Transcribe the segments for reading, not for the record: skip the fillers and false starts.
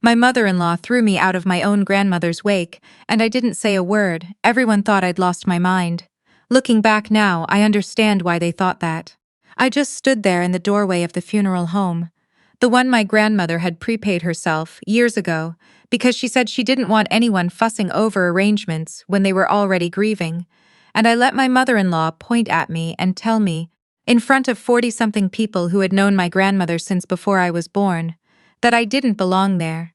My mother-in-law threw me out of my own grandmother's wake, and I didn't say a word. Everyone thought I'd lost my mind. Looking back now, I understand why they thought that. I just stood there in the doorway of the funeral home, the one my grandmother had prepaid herself years ago, because she said she didn't want anyone fussing over arrangements when they were already grieving. And I let my mother-in-law point at me and tell me, in front of 40-something people who had known my grandmother since before I was born, that I didn't belong there,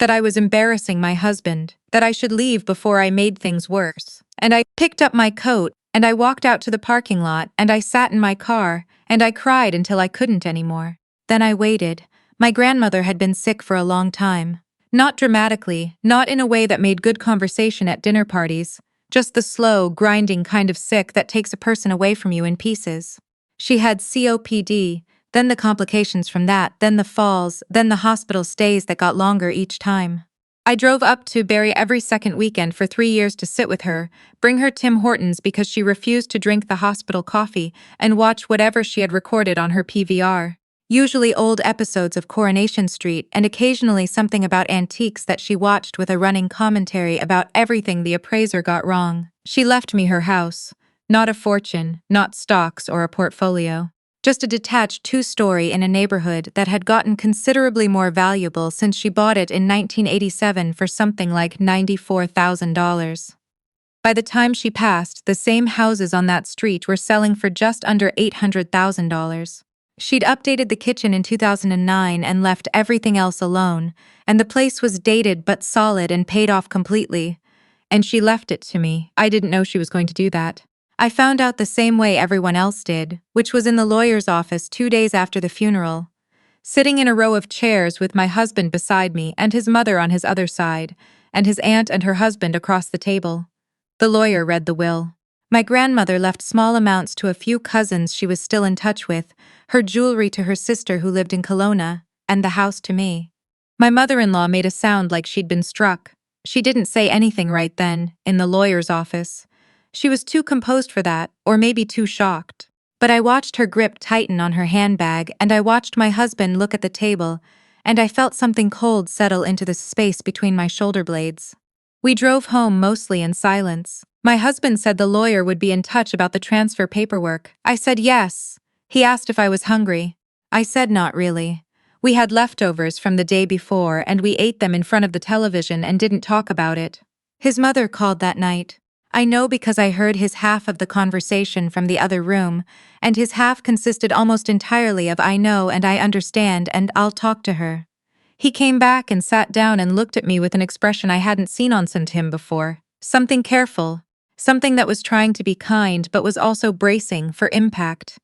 that I was embarrassing my husband, that I should leave before I made things worse. And I picked up my coat, and I walked out to the parking lot, and I sat in my car, and I cried until I couldn't anymore. Then I waited. My grandmother had been sick for a long time. Not dramatically, not in a way that made good conversation at dinner parties, just the slow, grinding kind of sick that takes a person away from you in pieces. She had COPD, then the complications from that, then the falls, then the hospital stays that got longer each time. I drove up to Barrie every second weekend for 3 years to sit with her, bring her Tim Hortons because she refused to drink the hospital coffee, and watch whatever she had recorded on her PVR. Usually old episodes of Coronation Street and occasionally something about antiques that she watched with a running commentary about everything the appraiser got wrong. She left me her house. Not a fortune, not stocks or a portfolio. Just a detached two-story in a neighborhood that had gotten considerably more valuable since she bought it in 1987 for something like $94,000. By the time she passed, the same houses on that street were selling for just under $800,000. She'd updated the kitchen in 2009 and left everything else alone, and the place was dated but solid and paid off completely. And she left it to me. I didn't know she was going to do that. I found out the same way everyone else did, which was in the lawyer's office 2 days after the funeral, sitting in a row of chairs with my husband beside me and his mother on his other side, and his aunt and her husband across the table. The lawyer read the will. My grandmother left small amounts to a few cousins she was still in touch with, her jewelry to her sister who lived in Kelowna, and the house to me. My mother-in-law made a sound like she'd been struck. She didn't say anything right then, in the lawyer's office. She was too composed for that, or maybe too shocked. But I watched her grip tighten on her handbag, and I watched my husband look at the table, and I felt something cold settle into the space between my shoulder blades. We drove home mostly in silence. My husband said the lawyer would be in touch about the transfer paperwork. I said yes. He asked if I was hungry. I said not really. We had leftovers from the day before, and we ate them in front of the television and didn't talk about it. His mother called that night. I know because I heard his half of the conversation from the other room, and his half consisted almost entirely of I know and I understand and I'll talk to her. He came back and sat down and looked at me with an expression I hadn't seen on him before. Something careful. Something that was trying to be kind but was also bracing for impact.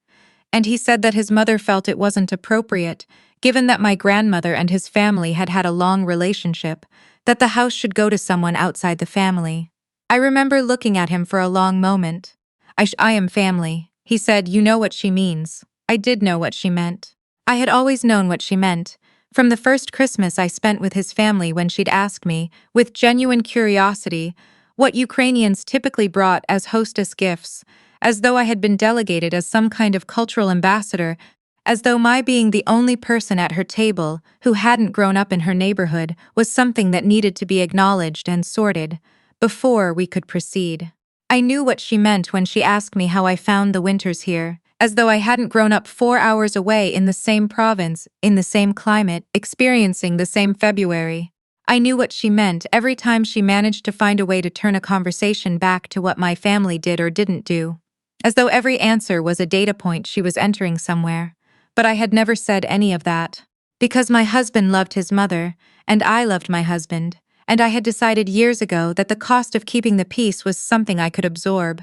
And he said that his mother felt it wasn't appropriate, given that my grandmother and his family had had a long relationship, that the house should go to someone outside the family. I remember looking at him for a long moment. I am family. He said, you know what she means. I did know what she meant. I had always known what she meant, from the first Christmas I spent with his family when she'd ask me, with genuine curiosity, what Ukrainians typically brought as hostess gifts, as though I had been delegated as some kind of cultural ambassador, as though my being the only person at her table who hadn't grown up in her neighborhood was something that needed to be acknowledged and sorted before we could proceed. I knew what she meant when she asked me how I found the winters here, as though I hadn't grown up 4 hours away in the same province, in the same climate, experiencing the same February. I knew what she meant every time she managed to find a way to turn a conversation back to what my family did or didn't do, as though every answer was a data point she was entering somewhere. But I had never said any of that, because my husband loved his mother, and I loved my husband, and I had decided years ago that the cost of keeping the peace was something I could absorb.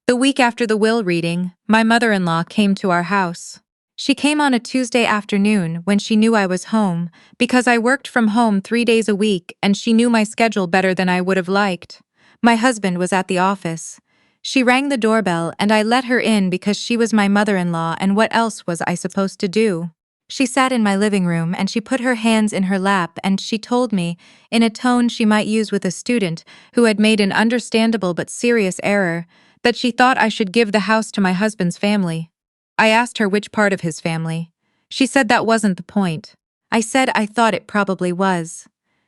The week after the will reading, my mother-in-law came to our house. She came on a Tuesday afternoon when she knew I was home, because I worked from home 3 days a week and she knew my schedule better than I would have liked. My husband was at the office. She rang the doorbell and I let her in because she was my mother-in-law, and what else was I supposed to do? She sat in my living room and she put her hands in her lap and she told me, in a tone she might use with a student who had made an understandable but serious error, that she thought I should give the house to my husband's family. I asked her which part of his family. She said that wasn't the point. I said I thought it probably was.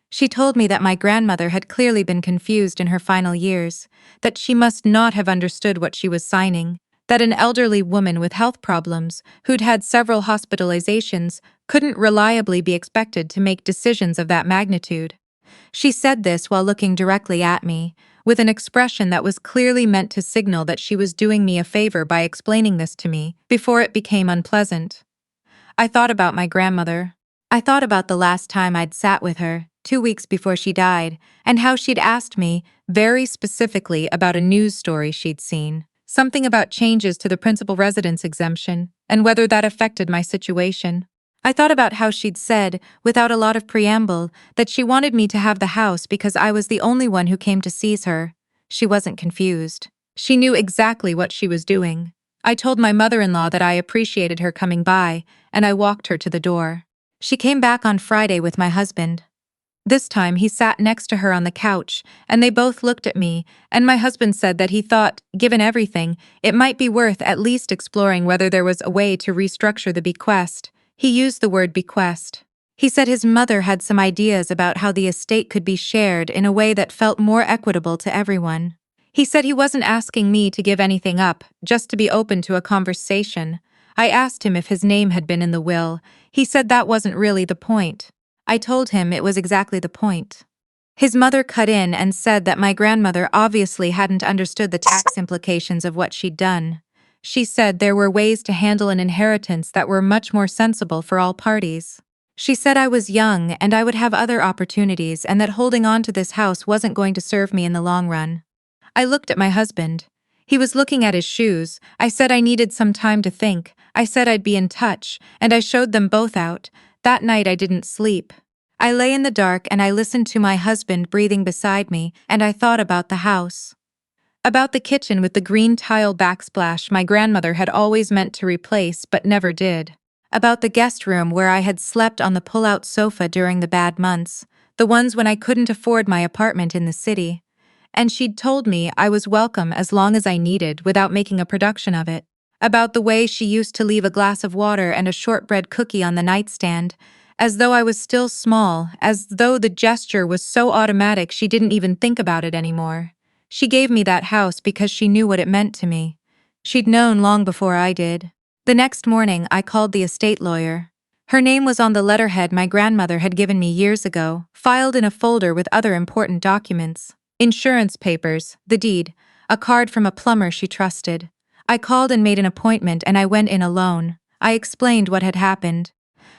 She told me that my grandmother had clearly been confused in her final years, that she must not have understood what she was signing, that an elderly woman with health problems, who'd had several hospitalizations, couldn't reliably be expected to make decisions of that magnitude. She said this while looking directly at me, with an expression that was clearly meant to signal that she was doing me a favor by explaining this to me before it became unpleasant. I thought about my grandmother. I thought about the last time I'd sat with her, 2 weeks before she died, and how she'd asked me, very specifically, about a news story she'd seen. Something about changes to the principal residence exemption, and whether that affected my situation. I thought about how she'd said, without a lot of preamble, that she wanted me to have the house because I was the only one who came to seize her. She wasn't confused. She knew exactly what she was doing. I told my mother-in-law that I appreciated her coming by, and I walked her to the door. She came back on Friday with my husband. This time he sat next to her on the couch, and they both looked at me, and my husband said that he thought, given everything, it might be worth at least exploring whether there was a way to restructure the bequest. He used the word bequest. He said his mother had some ideas about how the estate could be shared in a way that felt more equitable to everyone. He said he wasn't asking me to give anything up, just to be open to a conversation. I asked him if his name had been in the will. He said that wasn't really the point. I told him it was exactly the point. His mother cut in and said that my grandmother obviously hadn't understood the tax implications of what she'd done. She said there were ways to handle an inheritance that were much more sensible for all parties. She said I was young and I would have other opportunities and that holding on to this house wasn't going to serve me in the long run. I looked at my husband. He was looking at his shoes. I said I needed some time to think. I said I'd be in touch, and I showed them both out. That night I didn't sleep. I lay in the dark and I listened to my husband breathing beside me, and I thought about the house. About the kitchen with the green tile backsplash my grandmother had always meant to replace but never did. About the guest room where I had slept on the pull-out sofa during the bad months, the ones when I couldn't afford my apartment in the city. And she'd told me I was welcome as long as I needed without making a production of it. About the way she used to leave a glass of water and a shortbread cookie on the nightstand, as though I was still small, as though the gesture was so automatic she didn't even think about it anymore. She gave me that house because she knew what it meant to me. She'd known long before I did. The next morning, I called the estate lawyer. Her name was on the letterhead my grandmother had given me years ago, filed in a folder with other important documents. Insurance papers, the deed, a card from a plumber she trusted. I called and made an appointment and I went in alone. I explained what had happened.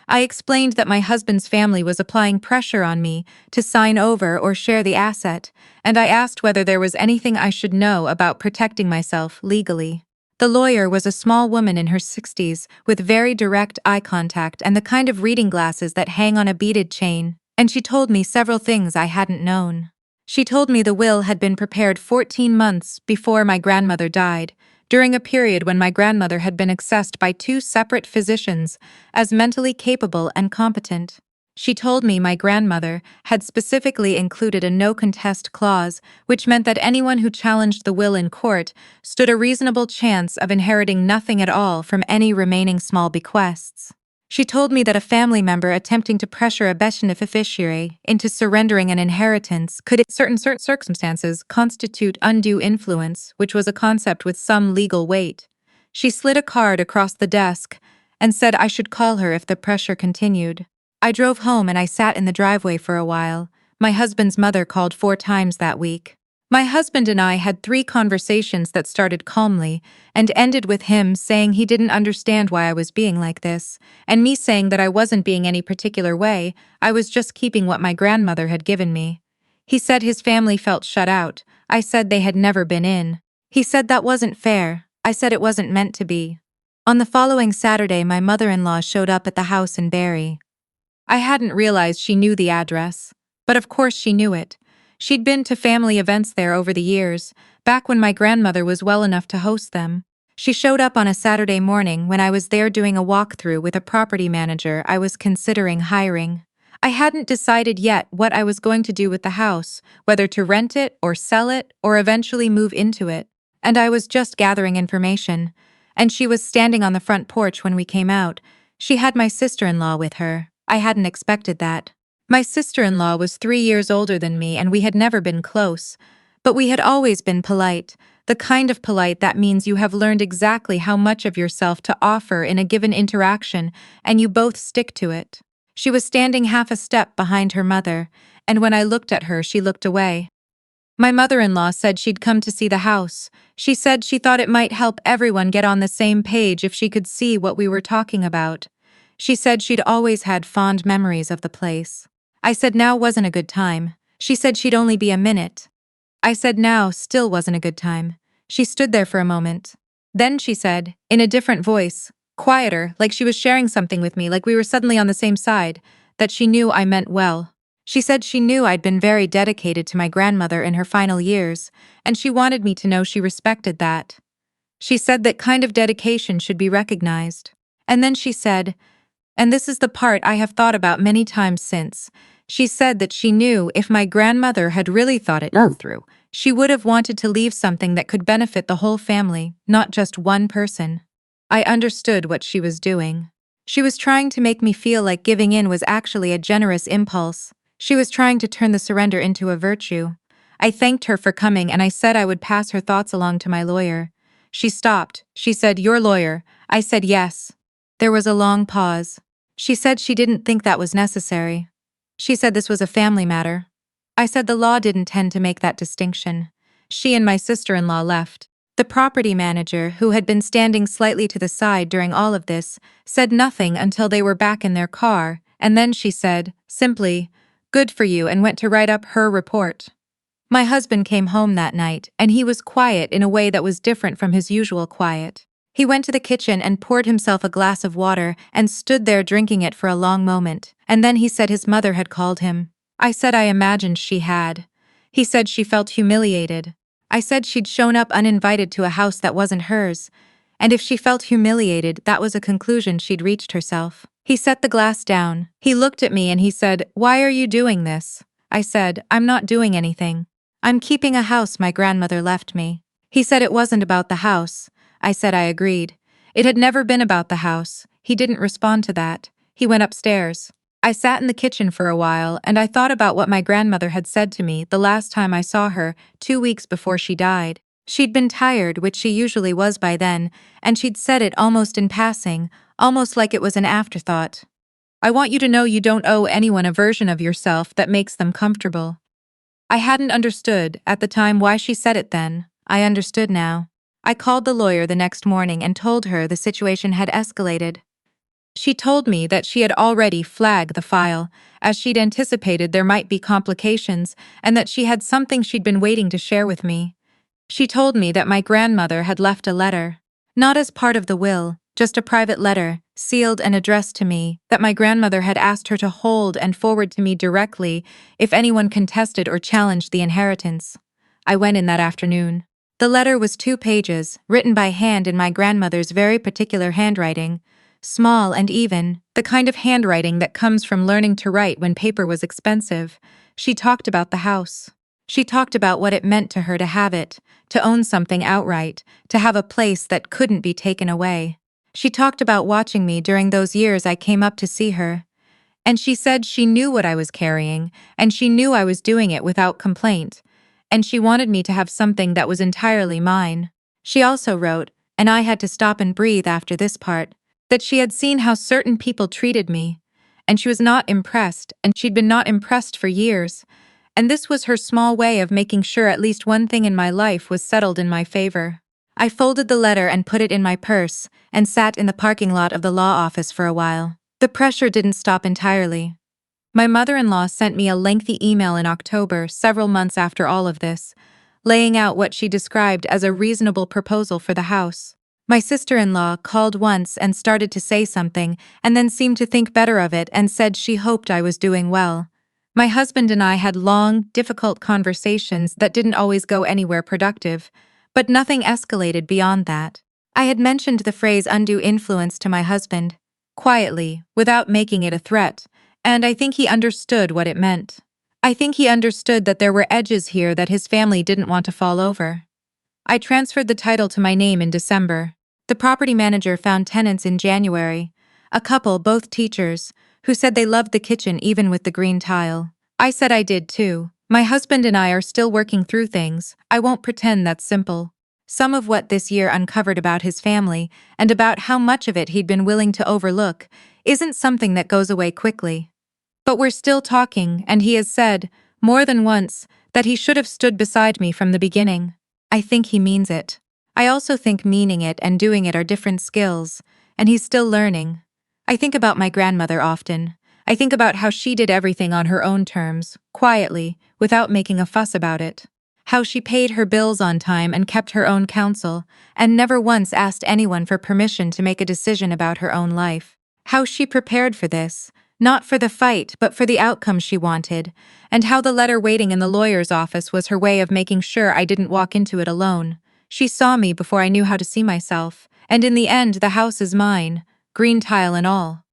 I explained that my husband's family was applying pressure on me to sign over or share the asset, and I asked whether there was anything I should know about protecting myself legally. The lawyer was a small woman in her 60s with very direct eye contact and the kind of reading glasses that hang on a beaded chain, and she told me several things I hadn't known. She told me the will had been prepared 14 months before my grandmother died, during a period when my grandmother had been assessed by 2 separate physicians as mentally capable and competent. She told me my grandmother had specifically included a no-contest clause, which meant that anyone who challenged the will in court stood a reasonable chance of inheriting nothing at all from any remaining small bequests. She told me that a family member attempting to pressure a beneficiary into surrendering an inheritance could, in certain circumstances, constitute undue influence, which was a concept with some legal weight. She slid a card across the desk and said I should call her if the pressure continued. I drove home and I sat in the driveway for a while. My husband's mother called 4 times that week. My husband and I had 3 conversations that started calmly and ended with him saying he didn't understand why I was being like this, and me saying that I wasn't being any particular way, I was just keeping what my grandmother had given me. He said his family felt shut out. I said they had never been in. He said that wasn't fair. I said it wasn't meant to be. On the following Saturday, my mother-in-law showed up at the house in Barrie. I hadn't realized she knew the address, but of course she knew it. She'd been to family events there over the years, back when my grandmother was well enough to host them. She showed up on a Saturday morning when I was there doing a walkthrough with a property manager I was considering hiring. I hadn't decided yet what I was going to do with the house, whether to rent it or sell it or eventually move into it, and I was just gathering information. And she was standing on the front porch when we came out. She had my sister-in-law with her. I hadn't expected that. My sister-in-law was 3 years older than me and we had never been close. But we had always been polite, the kind of polite that means you have learned exactly how much of yourself to offer in a given interaction and you both stick to it. She was standing half a step behind her mother, and when I looked at her, she looked away. My mother-in-law said she'd come to see the house. She said she thought it might help everyone get on the same page if she could see what we were talking about. She said she'd always had fond memories of the place. I said now wasn't a good time. She said she'd only be a minute. I said now still wasn't a good time. She stood there for a moment. Then she said, in a different voice, quieter, like she was sharing something with me, like we were suddenly on the same side, that she knew I meant well. She said she knew I'd been very dedicated to my grandmother in her final years, and she wanted me to know she respected that. She said that kind of dedication should be recognized. And then she said, and this is the part I have thought about many times since, she said that she knew if my grandmother had really thought it through, she would have wanted to leave something that could benefit the whole family, not just one person. I understood what she was doing. She was trying to make me feel like giving in was actually a generous impulse. She was trying to turn the surrender into a virtue. I thanked her for coming and I said I would pass her thoughts along to my lawyer. She stopped. She said, "Your lawyer?" I said yes. There was a long pause. She said she didn't think that was necessary. She said this was a family matter. I said the law didn't tend to make that distinction. She and my sister-in-law left. The property manager, who had been standing slightly to the side during all of this, said nothing until they were back in their car, and then she said, simply, "Good for you," and went to write up her report. My husband came home that night, and he was quiet in a way that was different from his usual quiet. He went to the kitchen and poured himself a glass of water and stood there drinking it for a long moment, and then he said his mother had called him. I said I imagined she had. He said she felt humiliated. I said she'd shown up uninvited to a house that wasn't hers, and if she felt humiliated, that was a conclusion she'd reached herself. He set the glass down. He looked at me and he said, "Why are you doing this?" I said, "I'm not doing anything. I'm keeping a house my grandmother left me." He said it wasn't about the house. I said I agreed. It had never been about the house. He didn't respond to that. He went upstairs. I sat in the kitchen for a while and I thought about what my grandmother had said to me the last time I saw her, 2 weeks before she died. She'd been tired, which she usually was by then, and she'd said it almost in passing, almost like it was an afterthought. "I want you to know you don't owe anyone a version of yourself that makes them comfortable." I hadn't understood, at the time, why she said it then. I understood now. I called the lawyer the next morning and told her the situation had escalated. She told me that she had already flagged the file, as she'd anticipated there might be complications, and that she had something she'd been waiting to share with me. She told me that my grandmother had left a letter. Not as part of the will, just a private letter, sealed and addressed to me, that my grandmother had asked her to hold and forward to me directly if anyone contested or challenged the inheritance. I went in that afternoon. The letter was 2 pages, written by hand in my grandmother's very particular handwriting, small and even, the kind of handwriting that comes from learning to write when paper was expensive. She talked about the house. She talked about what it meant to her to have it, to own something outright, to have a place that couldn't be taken away. She talked about watching me during those years I came up to see her. And she said she knew what I was carrying, and she knew I was doing it without complaint, and she wanted me to have something that was entirely mine. She also wrote, and I had to stop and breathe after this part, that she had seen how certain people treated me, and she was not impressed, and she'd been not impressed for years, and this was her small way of making sure at least one thing in my life was settled in my favor. I folded the letter and put it in my purse, and sat in the parking lot of the law office for a while. The pressure didn't stop entirely. My mother-in-law sent me a lengthy email in October, several months after all of this, laying out what she described as a reasonable proposal for the house. My sister-in-law called once and started to say something, and then seemed to think better of it and said she hoped I was doing well. My husband and I had long, difficult conversations that didn't always go anywhere productive, but nothing escalated beyond that. I had mentioned the phrase undue influence to my husband, quietly, without making it a threat, and I think he understood what it meant. I think he understood that there were edges here that his family didn't want to fall over. I transferred the title to my name in December. The property manager found tenants in January, a couple, both teachers, who said they loved the kitchen even with the green tile. I said I did too. My husband and I are still working through things. I won't pretend that's simple. Some of what this year uncovered about his family, and about how much of it he'd been willing to overlook, isn't something that goes away quickly. But we're still talking, and he has said, more than once, that he should have stood beside me from the beginning. I think he means it. I also think meaning it and doing it are different skills, and he's still learning. I think about my grandmother often. I think about how she did everything on her own terms, quietly, without making a fuss about it. How she paid her bills on time and kept her own counsel, and never once asked anyone for permission to make a decision about her own life. How she prepared for this, not for the fight but for the outcome she wanted, and how the letter waiting in the lawyer's office was her way of making sure I didn't walk into it alone. She saw me before I knew how to see myself, and in the end the house is mine, green tile and all.